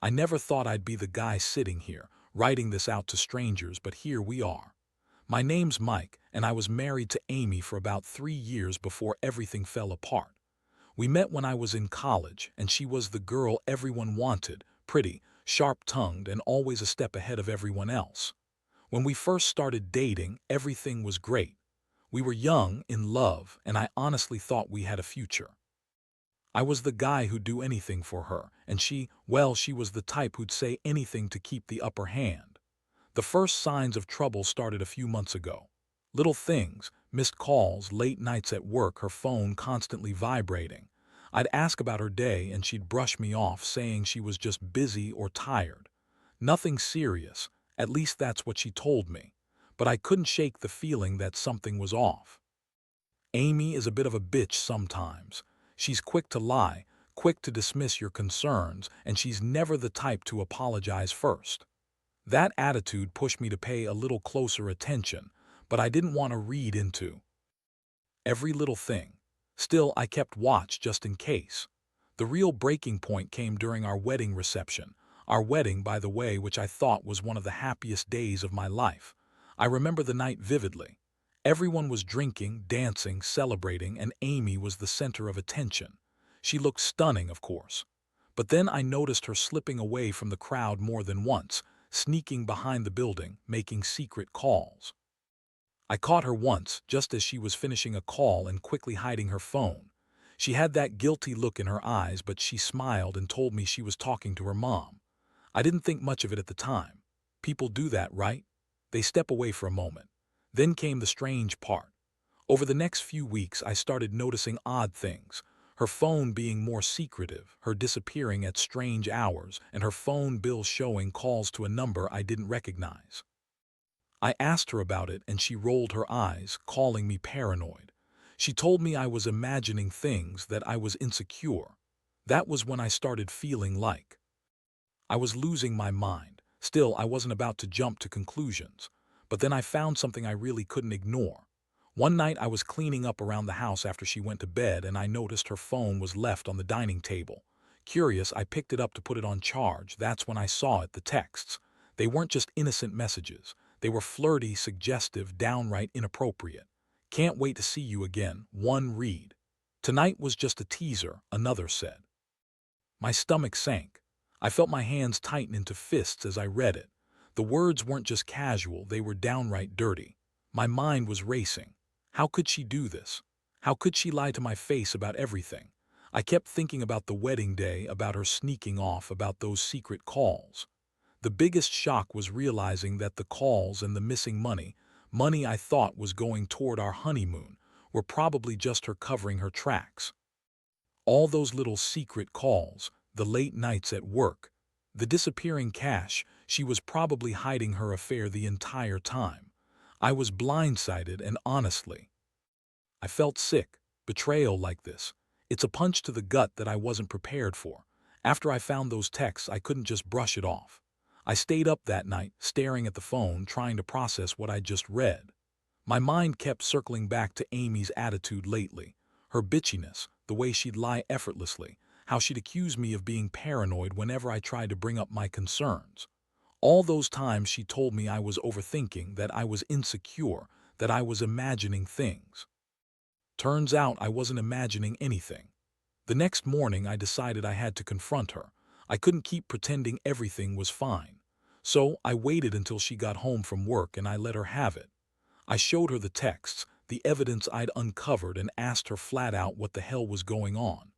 I never thought I'd be the guy sitting here, writing this out to strangers, but here we are. My name's Mike, and I was married to Amy for about 3 years before everything fell apart. We met when I was in college, and she was the girl everyone wanted, pretty, sharp-tongued, and always a step ahead of everyone else. When we first started dating, everything was great. We were young, in love, and I honestly thought we had a future. I was the guy who'd do anything for her, and she was the type who'd say anything to keep the upper hand. The first signs of trouble started a few months ago. Little things, missed calls, late nights at work, her phone constantly vibrating. I'd ask about her day and she'd brush me off, saying she was just busy or tired. Nothing serious, at least that's what she told me. But I couldn't shake the feeling that something was off. Amy is a bit of a bitch sometimes. She's quick to lie, quick to dismiss your concerns, and she's never the type to apologize first. That attitude pushed me to pay a little closer attention, but I didn't want to read into every little thing. Still, I kept watch just in case. The real breaking point came during our wedding reception. Our wedding, by the way, which I thought was one of the happiest days of my life. I remember the night vividly. Everyone was drinking, dancing, celebrating, and Amy was the center of attention. She looked stunning, of course. But then I noticed her slipping away from the crowd more than once, sneaking behind the building, making secret calls. I caught her once, just as she was finishing a call and quickly hiding her phone. She had that guilty look in her eyes, but she smiled and told me she was talking to her mom. I didn't think much of it at the time. People do that, right? They step away for a moment. Then came the strange part. Over the next few weeks, I started noticing odd things. Her phone being more secretive, her disappearing at strange hours, and her phone bill showing calls to a number I didn't recognize. I asked her about it and she rolled her eyes, calling me paranoid. She told me I was imagining things, that I was insecure. That was when I started feeling like I was losing my mind. Still, I wasn't about to jump to conclusions. But then I found something I really couldn't ignore. One night I was cleaning up around the house after she went to bed and I noticed her phone was left on the dining table. Curious, I picked it up to put it on charge. That's when I saw it, the texts. They weren't just innocent messages. They were flirty, suggestive, downright inappropriate. Can't wait to see you again. One read. Tonight was just a teaser, another said. My stomach sank. I felt my hands tighten into fists as I read it. The words weren't just casual, they were downright dirty. My mind was racing. How could she do this? How could she lie to my face about everything? I kept thinking about the wedding day, about her sneaking off, about those secret calls. The biggest shock was realizing that the calls and the missing money I thought was going toward our honeymoon, were probably just her covering her tracks. All those little secret calls, the late nights at work, the disappearing cash, she was probably hiding her affair the entire time. I was blindsided and honestly, I felt sick. Betrayal like this. It's a punch to the gut that I wasn't prepared for. After I found those texts, I couldn't just brush it off. I stayed up that night, staring at the phone, trying to process what I'd just read. My mind kept circling back to Amy's attitude lately, her bitchiness, the way she'd lie effortlessly, how she'd accuse me of being paranoid whenever I tried to bring up my concerns. All those times she told me I was overthinking, that I was insecure, that I was imagining things. Turns out I wasn't imagining anything. The next morning I decided I had to confront her. I couldn't keep pretending everything was fine. So I waited until she got home from work and I let her have it. I showed her the texts, the evidence I'd uncovered, and asked her flat out what the hell was going on.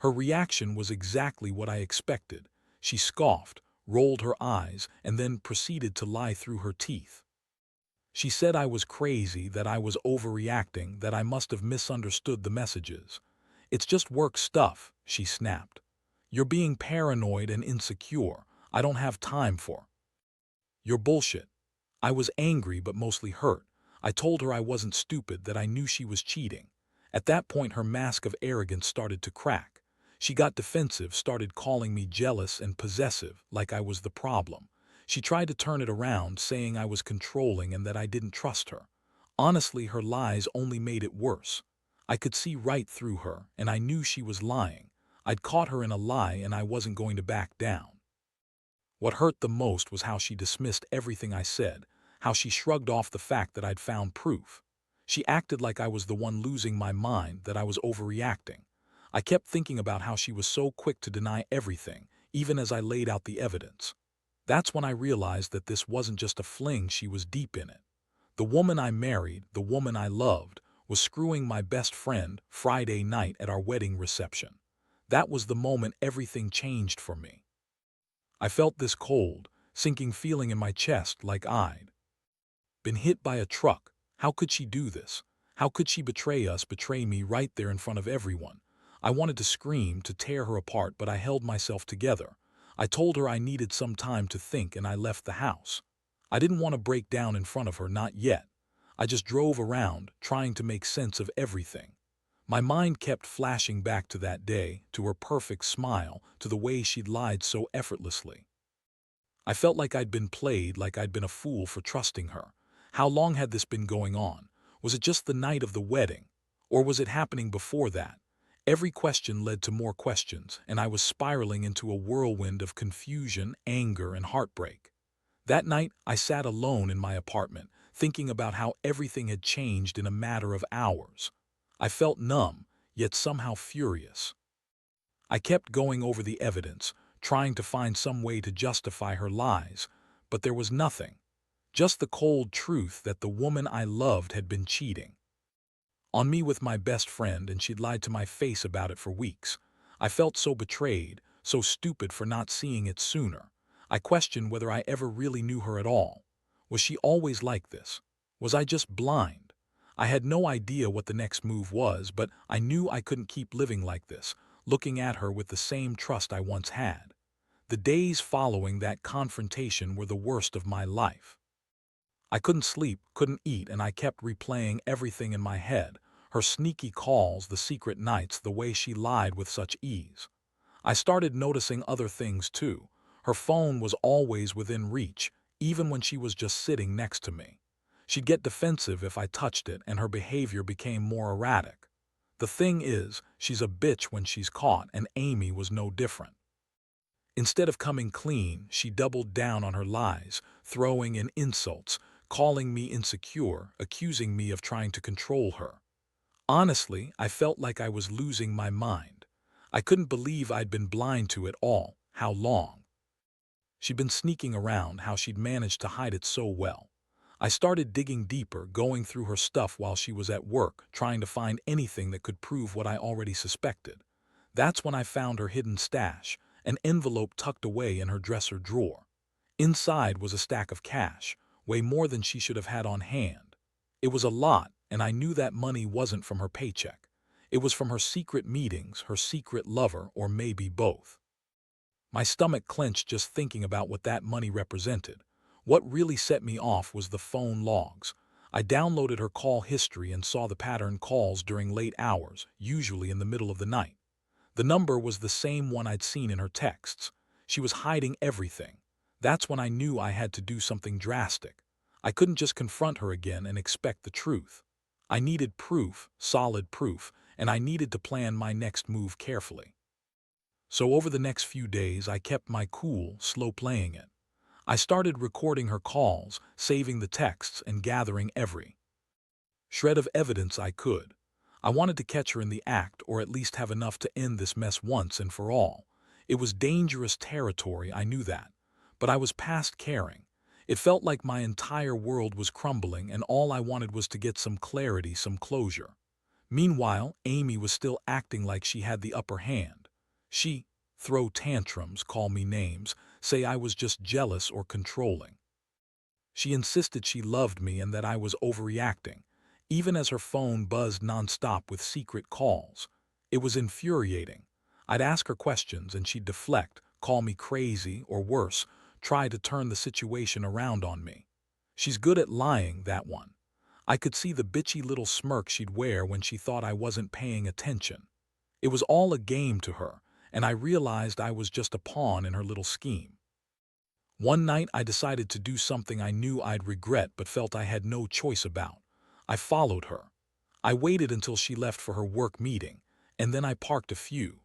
Her reaction was exactly what I expected. She scoffed, rolled her eyes, and then proceeded to lie through her teeth. She said I was crazy, that I was overreacting, that I must have misunderstood the messages. It's just work stuff, she snapped. You're being paranoid and insecure. I don't have time for your bullshit. I was angry but mostly hurt. I told her I wasn't stupid, that I knew she was cheating. At that point her mask of arrogance started to crack. She got defensive, started calling me jealous and possessive, like I was the problem. She tried to turn it around, saying I was controlling and that I didn't trust her. Honestly, her lies only made it worse. I could see right through her, and I knew she was lying. I'd caught her in a lie and I wasn't going to back down. What hurt the most was how she dismissed everything I said, how she shrugged off the fact that I'd found proof. She acted like I was the one losing my mind, that I was overreacting. I kept thinking about how she was so quick to deny everything, even as I laid out the evidence. That's when I realized that this wasn't just a fling, she was deep in it. The woman I married, the woman I loved, was screwing my best friend Friday night at our wedding reception. That was the moment everything changed for me. I felt this cold, sinking feeling in my chest, like I'd been hit by a truck. How could she do this? How could she betray us, betray me right there in front of everyone? I wanted to scream, to tear her apart, but I held myself together. I told her I needed some time to think, and I left the house. I didn't want to break down in front of her, not yet. I just drove around, trying to make sense of everything. My mind kept flashing back to that day, to her perfect smile, to the way she'd lied so effortlessly. I felt like I'd been played, like I'd been a fool for trusting her. How long had this been going on? Was it just the night of the wedding? Or was it happening before that? Every question led to more questions, and I was spiraling into a whirlwind of confusion, anger, and heartbreak. That night, I sat alone in my apartment, thinking about how everything had changed in a matter of hours. I felt numb, yet somehow furious. I kept going over the evidence, trying to find some way to justify her lies, but there was nothing. Just the cold truth that the woman I loved had been cheating on me with my best friend, and she'd lied to my face about it for weeks. I felt so betrayed, so stupid for not seeing it sooner. I questioned whether I ever really knew her at all. Was she always like this? Was I just blind? I had no idea what the next move was, but I knew I couldn't keep living like this, looking at her with the same trust I once had. The days following that confrontation were the worst of my life. I couldn't sleep, couldn't eat, and I kept replaying everything in my head. Her sneaky calls, the secret nights, the way she lied with such ease. I started noticing other things too. Her phone was always within reach, even when she was just sitting next to me. She'd get defensive if I touched it, and her behavior became more erratic. The thing is, she's a bitch when she's caught, and Amy was no different. Instead of coming clean, she doubled down on her lies, throwing in insults, calling me insecure, accusing me of trying to control her. Honestly, I felt like I was losing my mind. I couldn't believe I'd been blind to it all. How long she'd been sneaking around, how she'd managed to hide it so well. I started digging deeper, going through her stuff while she was at work, trying to find anything that could prove what I already suspected. That's when I found her hidden stash, an envelope tucked away in her dresser drawer. Inside was a stack of cash, way more than she should have had on hand. It was a lot, and I knew that money wasn't from her paycheck. It was from her secret meetings, her secret lover, or maybe both. My stomach clenched just thinking about what that money represented. What really set me off was the phone logs. I downloaded her call history and saw the pattern: calls during late hours, usually in the middle of the night. The number was the same one I'd seen in her texts. She was hiding everything. That's when I knew I had to do something drastic. I couldn't just confront her again and expect the truth. I needed proof, solid proof, and I needed to plan my next move carefully. So over the next few days, I kept my cool, slow playing it. I started recording her calls, saving the texts, and gathering every shred of evidence I could. I wanted to catch her in the act, or at least have enough to end this mess once and for all. It was dangerous territory, I knew that. But I was past caring. It felt like my entire world was crumbling, and all I wanted was to get some clarity, some closure. Meanwhile, Amy was still acting like she had the upper hand. She throw tantrums, call me names, say I was just jealous or controlling. She insisted she loved me and that I was overreacting, even as her phone buzzed nonstop with secret calls. It was infuriating. I'd ask her questions and she'd deflect, call me crazy, or worse, try to turn the situation around on me. She's good at lying, that one. I could see the bitchy little smirk she'd wear when she thought I wasn't paying attention. It was all a game to her, and I realized I was just a pawn in her little scheme. One night I decided to do something I knew I'd regret but felt I had no choice about. I followed her. I waited until she left for her work meeting, and then I parked a few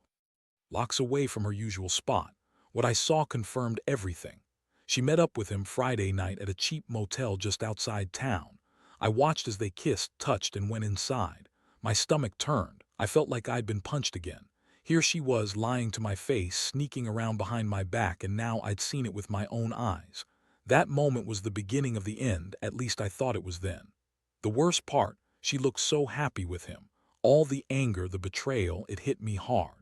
blocks away from her usual spot. What I saw confirmed everything. She met up with him Friday night at a cheap motel just outside town. I watched as they kissed, touched, and went inside. My stomach turned. I felt like I'd been punched again. Here she was, lying to my face, sneaking around behind my back, and now I'd seen it with my own eyes. That moment was the beginning of the end, at least I thought it was then. The worst part, she looked so happy with him. All the anger, the betrayal, it hit me hard.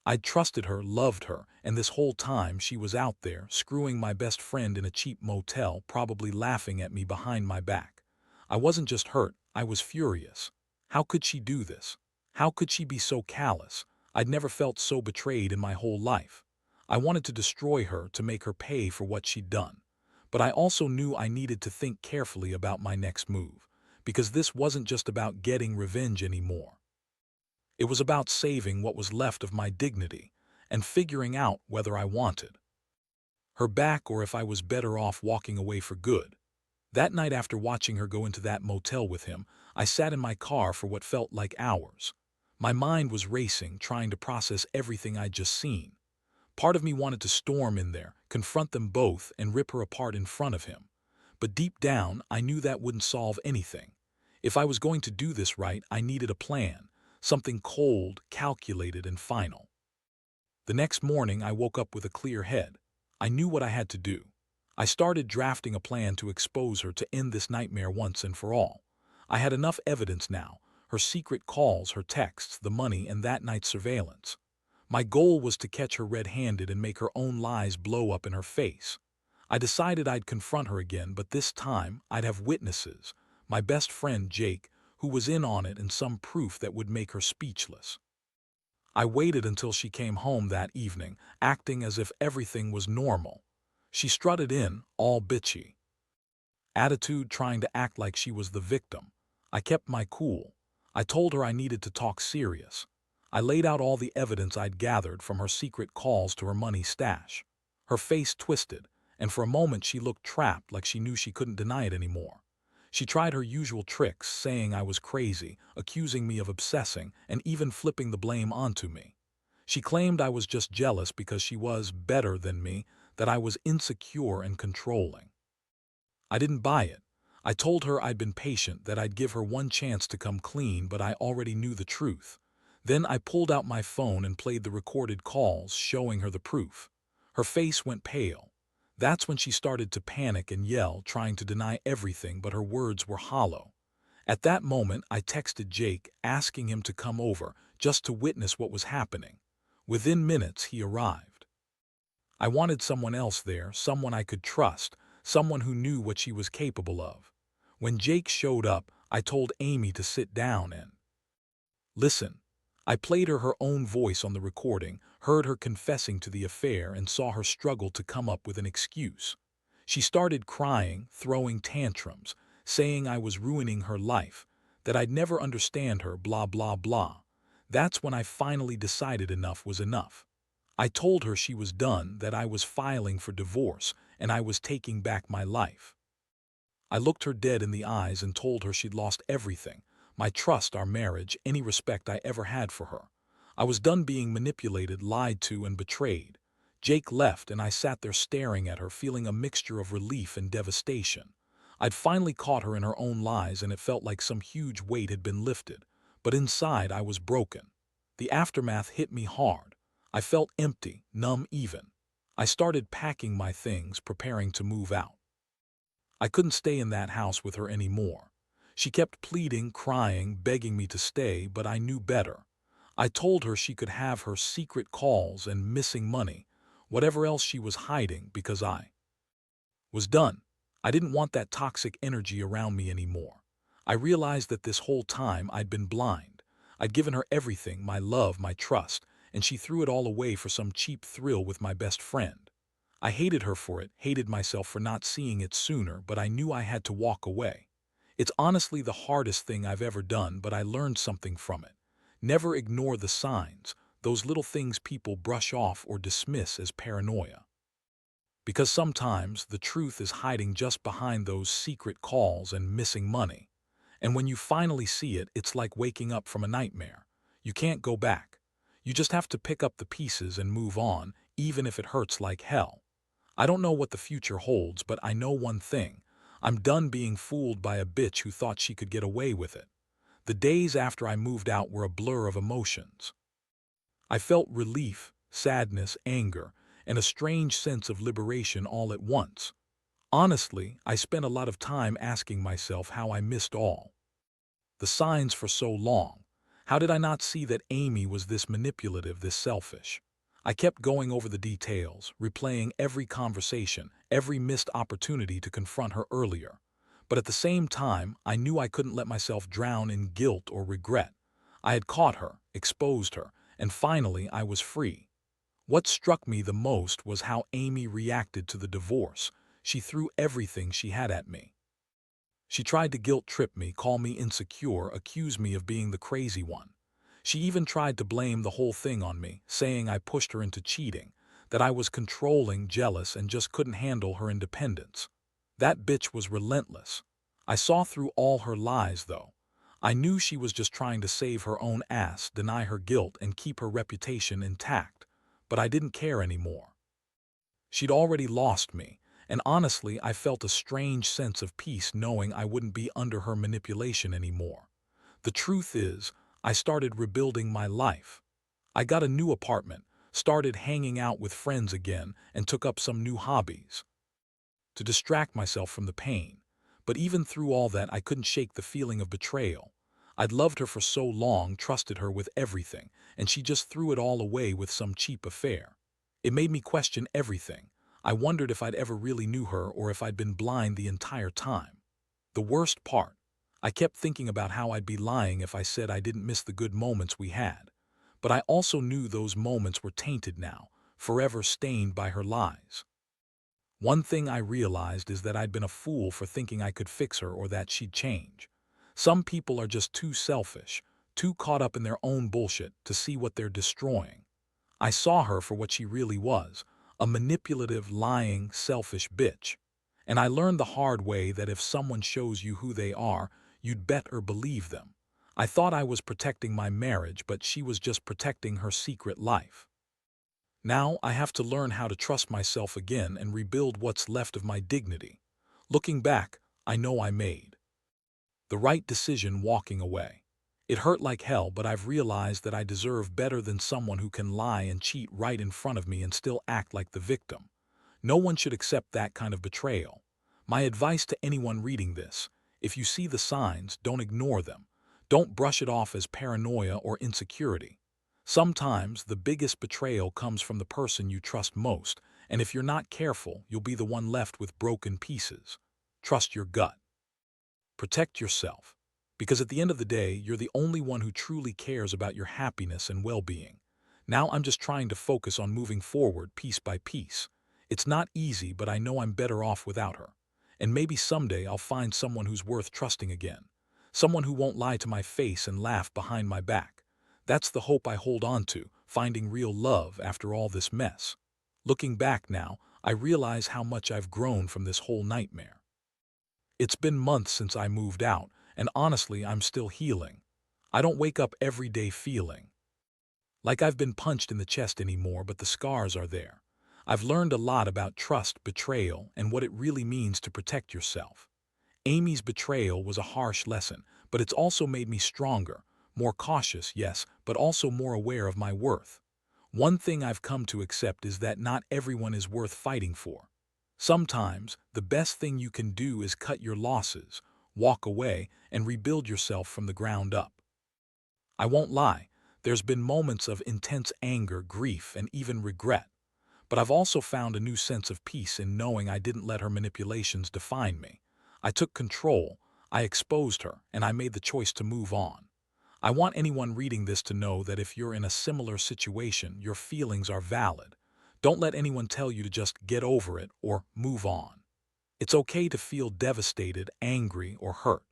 I'd trusted her, loved her, and this whole time she was out there, screwing my best friend in a cheap motel, probably laughing at me behind my back. I wasn't just hurt, I was furious. How could she do this? How could she be so callous? I'd never felt so betrayed in my whole life. I wanted to destroy her, to make her pay for what she'd done. But I also knew I needed to think carefully about my next move, because this wasn't just about getting revenge anymore. It was about saving what was left of my dignity and figuring out whether I wanted her back or if I was better off walking away for good. That night, after watching her go into that motel with him, I sat in my car for what felt like hours. My mind was racing, trying to process everything I'd just seen. Part of me wanted to storm in there, confront them both, and rip her apart in front of him. But deep down, I knew that wouldn't solve anything. If I was going to do this right, I needed a plan, something cold, calculated, and final. The next morning, I woke up with a clear head. I knew what I had to do. I started drafting a plan to expose her, to end this nightmare once and for all. I had enough evidence now: her secret calls, her texts, the money, and that night's surveillance. My goal was to catch her red-handed and make her own lies blow up in her face. I decided I'd confront her again, but this time I'd have witnesses: my best friend Jake, who was in on it, and some proof that would make her speechless. I waited until she came home that evening, acting as if everything was normal. She strutted in, all bitchy attitude, trying to act like she was the victim. I kept my cool. I told her I needed to talk serious. I laid out all the evidence I'd gathered, from her secret calls to her money stash. Her face twisted, and for a moment she looked trapped, like she knew she couldn't deny it anymore. She tried her usual tricks, saying I was crazy, accusing me of obsessing, and even flipping the blame onto me. She claimed I was just jealous because she was better than me, that I was insecure and controlling. I didn't buy it. I told her I'd been patient, that I'd give her one chance to come clean, but I already knew the truth. Then I pulled out my phone and played the recorded calls, showing her the proof. Her face went pale. That's when she started to panic and yell, trying to deny everything, but her words were hollow. At that moment, I texted Jake, asking him to come over, just to witness what was happening. Within minutes, he arrived. I wanted someone else there, someone I could trust, someone who knew what she was capable of. When Jake showed up, I told Amy to sit down and listen. I played her own voice on the recording, heard her confessing to the affair, and saw her struggle to come up with an excuse. She started crying, throwing tantrums, saying I was ruining her life, that I'd never understand her, blah blah blah. That's when I finally decided enough was enough. I told her she was done, that I was filing for divorce, and I was taking back my life. I looked her dead in the eyes and told her she'd lost everything: my trust, our marriage, any respect I ever had for her. I was done being manipulated, lied to, and betrayed. Jake left, and I sat there staring at her, feeling a mixture of relief and devastation. I'd finally caught her in her own lies, and it felt like some huge weight had been lifted. But inside, I was broken. The aftermath hit me hard. I felt empty, numb even. I started packing my things, preparing to move out. I couldn't stay in that house with her anymore. She kept pleading, crying, begging me to stay, but I knew better. I told her she could have her secret calls and missing money, whatever else she was hiding, because I was done. I didn't want that toxic energy around me anymore. I realized that this whole time I'd been blind. I'd given her everything: my love, my trust, and she threw it all away for some cheap thrill with my best friend. I hated her for it, hated myself for not seeing it sooner, but I knew I had to walk away. It's honestly the hardest thing I've ever done, but I learned something from it. Never ignore the signs, those little things people brush off or dismiss as paranoia. Because sometimes the truth is hiding just behind those secret calls and missing money. And when you finally see it, it's like waking up from a nightmare. You can't go back. You just have to pick up the pieces and move on, even if it hurts like hell. I don't know what the future holds, but I know one thing. I'm done being fooled by a bitch who thought she could get away with it. The days after I moved out were a blur of emotions. I felt relief, sadness, anger, and a strange sense of liberation all at once. Honestly, I spent a lot of time asking myself how I missed all the signs for so long. How did I not see that Amy was this manipulative, this selfish? I kept going over the details, replaying every conversation, every missed opportunity to confront her earlier. But at the same time, I knew I couldn't let myself drown in guilt or regret. I had caught her, exposed her, and finally I was free. What struck me the most was how Amy reacted to the divorce. She threw everything she had at me. She tried to guilt-trip me, call me insecure, accuse me of being the crazy one. She even tried to blame the whole thing on me, saying I pushed her into cheating, that I was controlling, jealous, and just couldn't handle her independence. That bitch was relentless. I saw through all her lies, though. I knew she was just trying to save her own ass, deny her guilt, and keep her reputation intact. But I didn't care anymore. She'd already lost me, and honestly, I felt a strange sense of peace knowing I wouldn't be under her manipulation anymore. The truth is, I started rebuilding my life. I got a new apartment, started hanging out with friends again, and took up some new hobbies to distract myself from the pain. But even through all that, I couldn't shake the feeling of betrayal. I'd loved her for so long, trusted her with everything, and she just threw it all away with some cheap affair. It made me question everything. I wondered if I'd ever really knew her or if I'd been blind the entire time. The worst part, I kept thinking about how I'd be lying if I said I didn't miss the good moments we had. But I also knew those moments were tainted now, forever stained by her lies. One thing I realized is that I'd been a fool for thinking I could fix her or that she'd change. Some people are just too selfish, too caught up in their own bullshit to see what they're destroying. I saw her for what she really was, a manipulative, lying, selfish bitch. And I learned the hard way that if someone shows you who they are, you'd bet or believe them. I thought I was protecting my marriage, but she was just protecting her secret life. Now I have to learn how to trust myself again and rebuild what's left of my dignity. Looking back, I know I made the right decision walking away. It hurt like hell, but I've realized that I deserve better than someone who can lie and cheat right in front of me and still act like the victim. No one should accept that kind of betrayal. My advice to anyone reading this: if you see the signs, don't ignore them. Don't brush it off as paranoia or insecurity. Sometimes the biggest betrayal comes from the person you trust most, and if you're not careful, you'll be the one left with broken pieces. Trust your gut. Protect yourself. Because at the end of the day, you're the only one who truly cares about your happiness and well-being. Now I'm just trying to focus on moving forward piece by piece. It's not easy, but I know I'm better off without her. And maybe someday I'll find someone who's worth trusting again. Someone who won't lie to my face and laugh behind my back. That's the hope I hold on to, finding real love after all this mess. Looking back now, I realize how much I've grown from this whole nightmare. It's been months since I moved out, and honestly, I'm still healing. I don't wake up every day feeling like I've been punched in the chest anymore, but the scars are there. I've learned a lot about trust, betrayal, and what it really means to protect yourself. Amy's betrayal was a harsh lesson, but it's also made me stronger, more cautious, yes, but also more aware of my worth. One thing I've come to accept is that not everyone is worth fighting for. Sometimes, the best thing you can do is cut your losses, walk away, and rebuild yourself from the ground up. I won't lie, there's been moments of intense anger, grief, and even regret. But I've also found a new sense of peace in knowing I didn't let her manipulations define me. I took control, I exposed her, and I made the choice to move on. I want anyone reading this to know that if you're in a similar situation, your feelings are valid. Don't let anyone tell you to just get over it or move on. It's okay to feel devastated, angry, or hurt.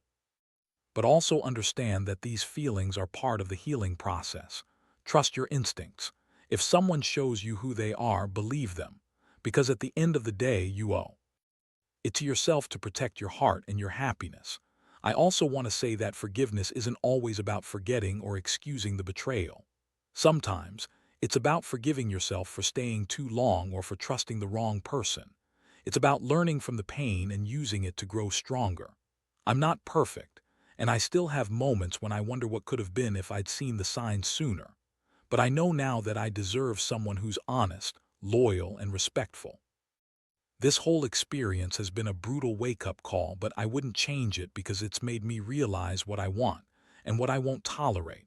But also understand that these feelings are part of the healing process. Trust your instincts. If someone shows you who they are, believe them. Because at the end of the day, you owe it to yourself to protect your heart and your happiness. I also want to say that forgiveness isn't always about forgetting or excusing the betrayal. Sometimes, it's about forgiving yourself for staying too long or for trusting the wrong person. It's about learning from the pain and using it to grow stronger. I'm not perfect, and I still have moments when I wonder what could have been if I'd seen the signs sooner. But I know now that I deserve someone who's honest, loyal, and respectful. This whole experience has been a brutal wake-up call, but I wouldn't change it because it's made me realize what I want and what I won't tolerate.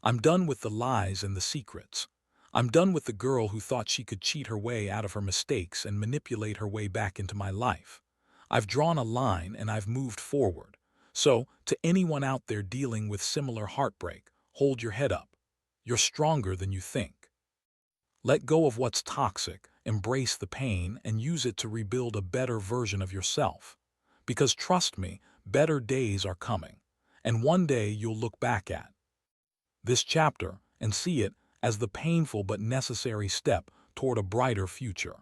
I'm done with the lies and the secrets. I'm done with the girl who thought she could cheat her way out of her mistakes and manipulate her way back into my life. I've drawn a line and I've moved forward. So, to anyone out there dealing with similar heartbreak, hold your head up. You're stronger than you think. Let go of what's toxic, embrace the pain, and use it to rebuild a better version of yourself. Because trust me, better days are coming. And one day you'll look back at this chapter and see it as the painful but necessary step toward a brighter future.